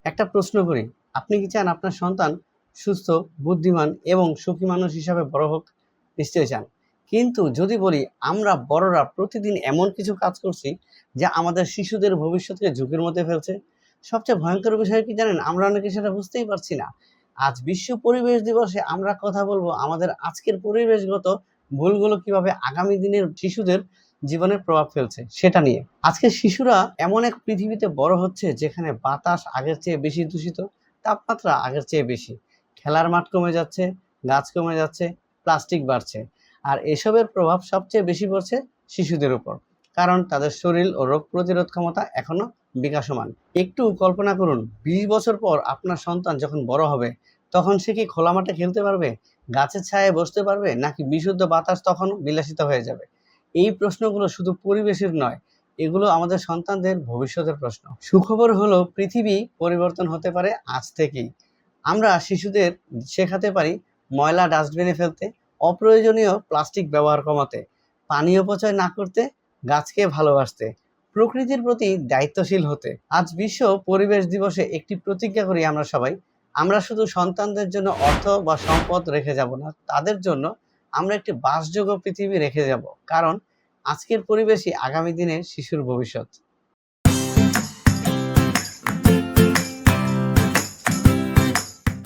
একটা প্রশ্ন করি, আপনি কি চান আপনার সন্তান সুস্থ, বুদ্ধিমান এবং সুখী মানুষ হিসাবে বড় হোক? নিশ্চয়ই চান। কিন্তু যদি বলি আমরা বড়রা প্রতিদিন এমন কিছু কাজ করছি যা আমাদের শিশুদের ভবিষ্যৎকে ঝুঁকির মধ্যে ফেলছে। সবচেয়ে ভয়ঙ্কর বিষয় কি জানেন? আমরা অনেকে সেটা বুঝতেই পারছি না। আজ বিশ্ব পরিবেশ দিবসে আমরা কথা বলবো আমাদের আজকের পরিবেশগত ভুলগুলো কিভাবে আগামী দিনের শিশুদের জীবনে প্রভাব ফেলছে সেটা নিয়ে। আজকের শিশুরা এমন এক পৃথিবীতে বড় হচ্ছে যেখানে বাতাস আগের চেয়ে বেশি দূষিত, তাপমাত্রা আগের চেয়ে বেশি, খেলার মাঠ কমে যাচ্ছে, গাছ কমে যাচ্ছে, প্লাস্টিক বাড়ছে। আর এসবের প্রভাব সবচেয়ে বেশি পড়ছে শিশুদের উপর, কারণ তাদের শরীর ও রোগ প্রতিরোধ ক্ষমতা এখনো বিকাশমান। একটু কল্পনা করুন, 20 বছর পর আপনার সন্তান যখন বড় হবে, তখন সে কি খোলা মাঠে খেলতে পারবে, গাছের ছায়ায় বসতে পারবে, নাকি বিশুদ্ধ বাতাস তখন বিলাসিত হয়ে যাবে? এই প্রশ্নগুলো শুধু পরিবেশের নয়, এগুলো আমাদের সন্তানদের ভবিষ্যতের প্রশ্ন। সুখবর হলো পৃথিবী পরিবর্তন হতে পারে আজ থেকেই। আমরা শিশুদের শেখাতে পারি ময়লা ডাস্টবিনে ফেলতে, অপ্রয়োজনীয় প্লাস্টিক ব্যবহার কমাতে, পানি অপচয় না করতে, গাছকে ভালোবাসতে, প্রকৃতির প্রতি দায়িত্বশীল হতে। আজ বিশ্ব পরিবেশ দিবসে একটি প্রতিজ্ঞা করি আমরা সবাই, আমরা শুধু সন্তানদের জন্য অর্থ বা সম্পদ রেখে যাব না, তাদের জন্য আমরা একটি বাসযোগ্য পৃথিবী রেখে যাব। কারণ আজকের পরিবেশই আগামী দিনের শিশুর ভবিষ্যৎ।